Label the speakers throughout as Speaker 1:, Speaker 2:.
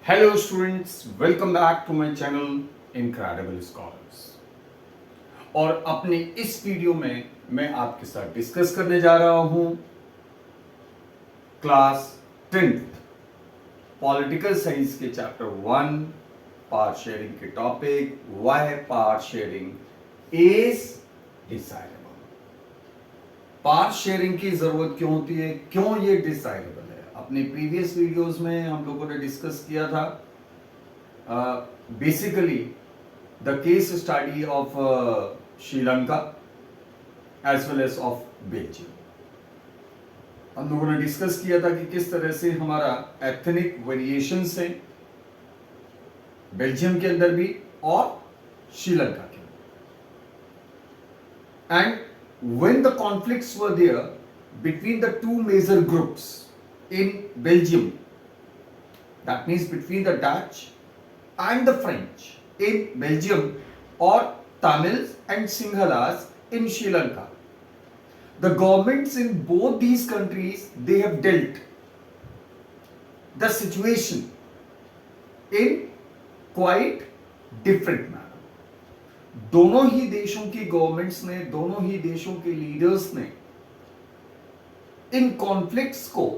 Speaker 1: Hello students, welcome back to my channel incredible scholars. और अपने इस वीडियो में मैं आपके साथ डिस्कस करने जा रहा हूं क्लास 10th पॉलिटिकल साइंस के चैप्टर 1 पावर शेयरिंग के topic why power sharing is desirable. Power sharing की जरूरत क्यों होती है, क्यों ये डिसाइडेबल है। अपने प्रीवियस वीडियोस में हम लोगों ने डिस्कस किया था basically the case study of Sri Lanka as well as of Belgium. हम लोगों ने डिस्कस किया था कि किस तरह से हमारा एथनिक वेरिएशन है बेल्जियम के अंदर भी और श्रीलंका के अंदर। And when the conflicts were there between the two major groups in Belgium, that means between the Dutch and the French in Belgium or Tamils and Sinhalas in Sri Lanka. The governments in both these countries, they have dealt the situation in quite different manner. दोनों ही देशों की governments ने, दोनों ही देशों के leaders ने इन conflicts को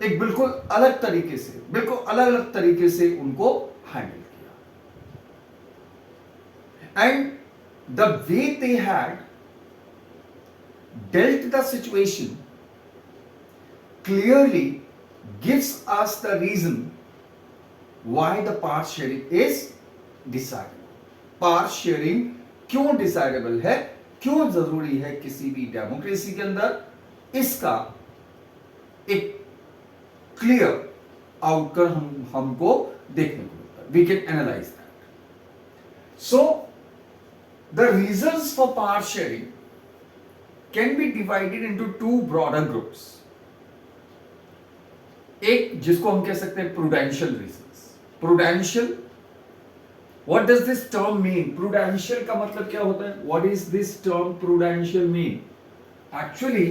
Speaker 1: एक बिल्कुल अलग तरीके से, बिल्कुल अलग अलग तरीके से उनको हैंडल किया। And the way they had dealt the situation clearly gives us the reason why the power sharing is desirable. Power sharing क्यों डिसाइडेबल है, क्यों जरूरी है किसी भी डेमोक्रेसी के अंदर, इसका एक क्लियर आउटकम हमको देखने को मिलता है। We can analyse that. So the reasons for power sharing can be divided into two broader groups. एक जिसको हम कह सकते हैं prudential reasons. Prudential, what does this term mean? Prudential का मतलब क्या होता है? What is this term prudential mean? Actually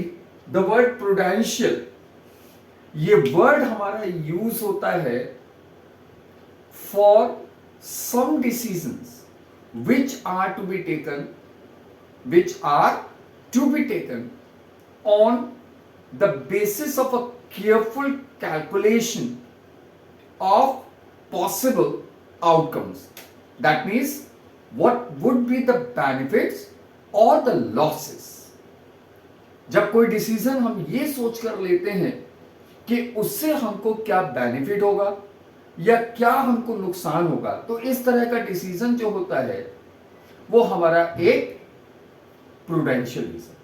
Speaker 1: the word prudential, ये वर्ड हमारा यूज होता है for some decisions which are to be taken on the basis of a careful calculation of possible outcomes. That means what would be the benefits or the losses. जब कोई decision हम ये सोच कर लेते हैं कि उससे हमको क्या बेनिफिट होगा या क्या हमको नुकसान होगा, तो इस तरह का डिसीजन जो होता है वो हमारा एक prudential reason,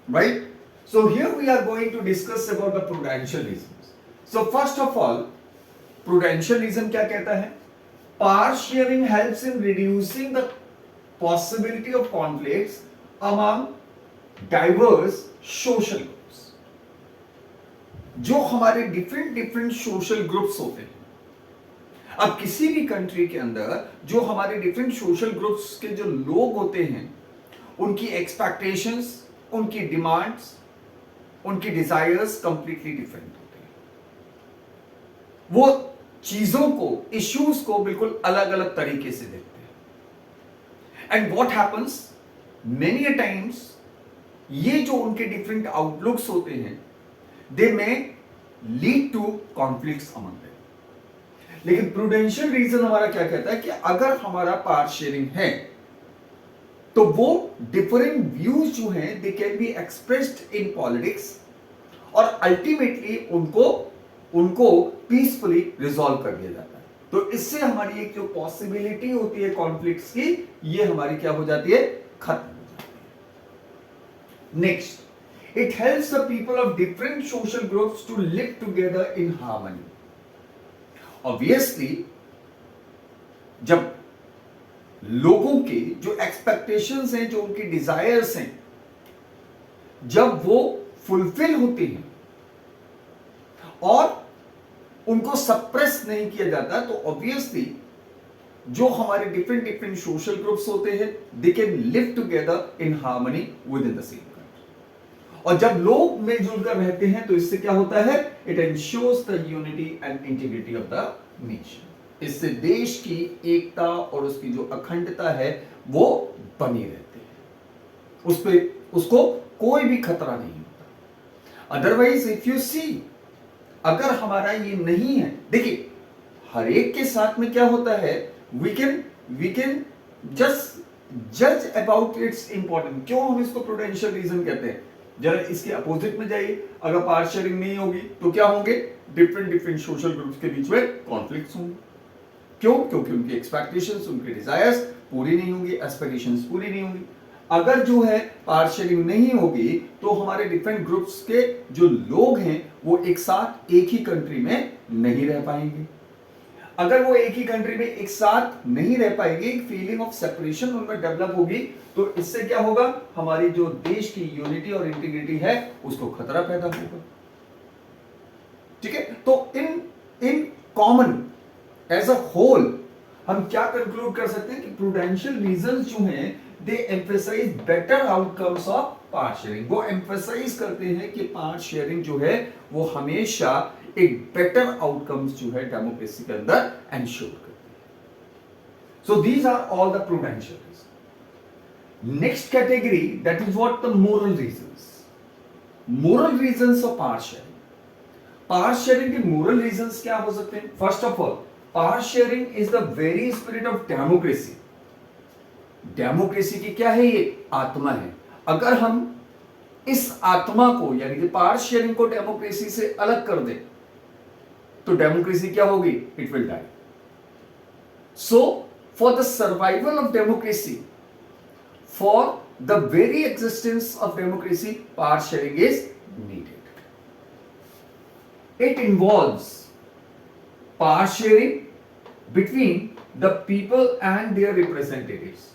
Speaker 1: right? So here we are going to discuss about the prudential reasons. So first of all, prudential reason क्या कहता है? Power sharing helps in reducing the possibility of conflicts among diverse social groups. जो हमारे different social groups होते हैं, अब किसी भी कंट्री के अंदर जो हमारे डिफरेंट सोशल ग्रुप्स के जो लोग होते हैं, उनकी एक्सपेक्टेशंस, उनकी डिमांड्स, उनकी डिजायर्स कंप्लीटली डिफरेंट होते हैं। वो चीजों को, इश्यूज को बिल्कुल अलग अलग तरीके से देखते हैं। And what happens many a times, ये जो उनके डिफरेंट आउटलुक्स होते हैं, they may lead to conflicts among them। लेकिन प्रूडेंशियल रीजन हमारा क्या कहता है कि अगर हमारा पावर शेयरिंग है तो वो डिफरेंट व्यूज जो हैं they can be expressed in politics और अल्टीमेटली उनको पीसफुली रिजॉल्व कर दिया जाता है। तो इससे हमारी एक जो पॉसिबिलिटी होती है कॉन्फ्लिक्ट्स की, ये हमारी क्या हो जाती है? खत्म हो जाती है। Next, it helps the people of different social groups to live together in harmony. Obviously, जब लोगों के जो एक्सपेक्टेशंस हैं, जो उनकी डिजायर्स हैं, जब वो फुलफिल होती हैं और उनको सप्रेस नहीं किया जाता, तो ऑब्वियसली जो हमारे डिफरेंट सोशल ग्रुप्स होते हैं, they can live together in harmony with in the same. और जब लोग मिलजुल कर रहते हैं तो इससे क्या होता है, it ensures the unity and integrity of the nation. इससे देश की एकता और उसकी जो अखंडता है वो बनी रहती है, उसको कोई भी खतरा नहीं होता। अदरवाइज इफ यू सी, अगर हमारा ये नहीं है, देखिए हर एक के साथ में क्या होता है, वी कैन जस्ट जज अबाउट इट्स इंपॉर्टेंट। क्यों हम इसको प्रूडेंशियल रीजन कहते हैं? जरा इसके अपोजिट में जाइए, अगर पावर शेयरिंग नहीं होगी तो क्या होंगे, डिफरेंट सोशल ग्रुप्स के बीच में कॉन्फ्लिक्ट्स होंगे। क्यों? क्योंकि उनकी एक्सपेक्टेशंस, उनके डिजायर्स पूरी नहीं होंगी, एस्पिरेशंस पूरी नहीं होंगी। अगर जो है पावर शेयरिंग नहीं होगी तो हमारे डिफरेंट ग्रुप्स के जो लोग हैं वो एक साथ एक ही कंट्री में नहीं रह पाएंगे। अगर वो एक ही कंट्री में एक साथ नहीं रह पाएंगे, एक फीलिंग ऑफ सेपरेशन उनमें डेवलप होगी, तो इससे क्या होगा, हमारी जो देश की यूनिटी और इंटीग्रिटी है उसको खतरा पैदा होगा। ठीक है, तो in common as a whole हम क्या कंक्लूड कर सकते हैं कि प्रूडेंशियल रीजंस जो हैं they emphasise better outcomes of power sharing. वो एम्फसाइज करते हैं कि पावर शेयरिंग जो है वो हमेशा एक बेटर आउटकम्स जो है डेमोक्रेसी के अंदर एंश्योर करती है। So these are all the prudential reason. Next category, that is what the moral reasons. Moral reasons of power sharing. Power sharing के मोरल रीजंस क्या हो सकते हैं? First of all, power sharing is the very spirit of democracy. Democracy की क्या है, ये आत्मा है। अगर हम इस आत्मा को यानी कि पावर शेयरिंग को डेमोक्रेसी से अलग कर दें तो डेमोक्रेसी क्या होगी, it will die. So for the survival of democracy, for the very existence of democracy, power sharing is needed. It involves power sharing between the people and their representatives.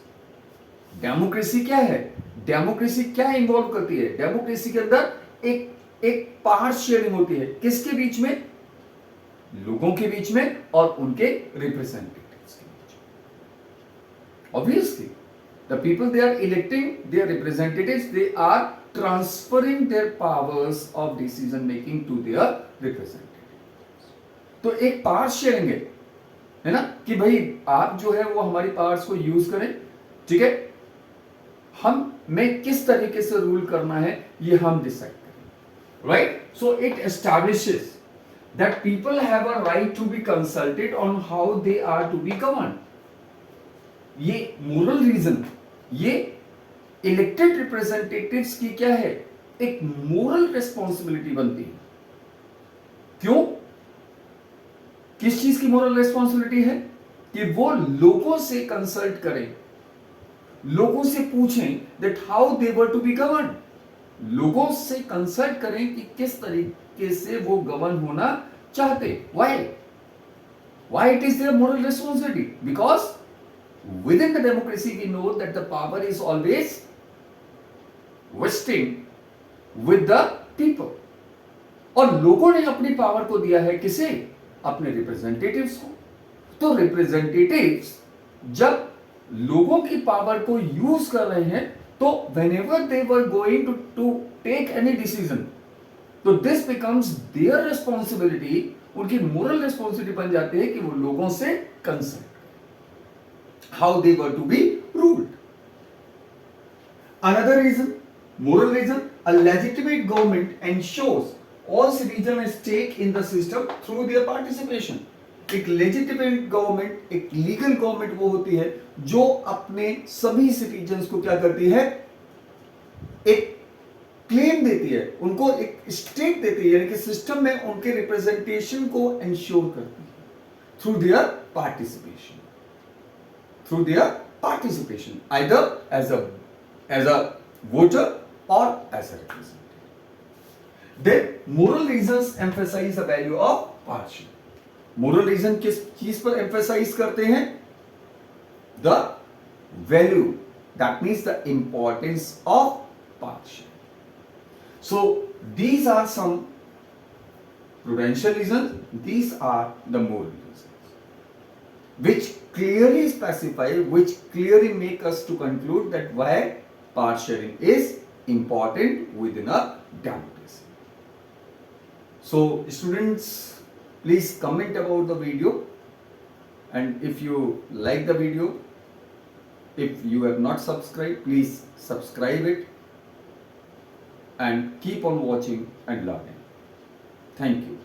Speaker 1: Democracy क्या है, democracy क्या involve करती है? Democracy के अंदर एक power sharing होती है, किसके बीच में? लोगों के बीच में और उनके रिप्रेजेंटेटिव्स के बीच में। Obviously the people they are electing their representatives, they are transferring their powers of decision making to their representatives. तो एक पावर शेयरिंग है ना, कि भाई आप जो है वो हमारी पावर्स को यूज करें, ठीक है, हमें किस तरीके से रूल करना है ये हम डिसाइड करें, right? So it establishes that people have a right to be consulted on how they are to be governed. ये मोरल रीजन, ये इलेक्टेड रिप्रेजेंटेटिव्स की क्या है, एक मोरल रिस्पॉन्सिबिलिटी बनती है। क्यों? किस चीज की मोरल रिस्पॉन्सिबिलिटी है? कि वो लोगों से कंसल्ट करें, लोगों से पूछें that how they were to be govern. लोगों से कंसल्ट करें कि किस तरीके से वो गवर्न होना चाहते। Why it is their moral responsibility? Because within the democracy we know that the power is always vesting with the people. और लोगों ने अपनी पावर को दिया है किसे? अपने रिप्रेजेंटेटिव्स को। तो रिप्रेजेंटेटिव्स जब लोगों की पावर को यूज कर रहे हैं तो whenever they were going to take any decision, तो this becomes their responsibility, उनकी moral responsibility बन जाती है कि वो लोगों से consult how they were to be ruled. Another reason, moral reason, a legitimate government ensures all citizens stake in the system through their participation. एक लेजिटिमेट गवर्नमेंट, एक लीगल गवर्नमेंट वो होती है जो अपने सभी सिटीजन्स को क्या करती है, एक क्लेम देती है, उनको एक स्टेक देती है, यानी कि सिस्टम में उनके रिप्रेजेंटेशन को इंश्योर करती है through their participation either as a voter और as a representative. Then moral reasons emphasise the value of participation. Moral reason किस चीज पर एम्फसाइज करते हैं? The value, that means the importance of participation. So these are some prudential reasons, these are the moral reasons which clearly specify, which clearly make us to conclude that why power sharing is important within a democracy. So students, please comment about the video, and if you like the video, if you have not subscribed, please subscribe it and keep on watching and learning. Thank you.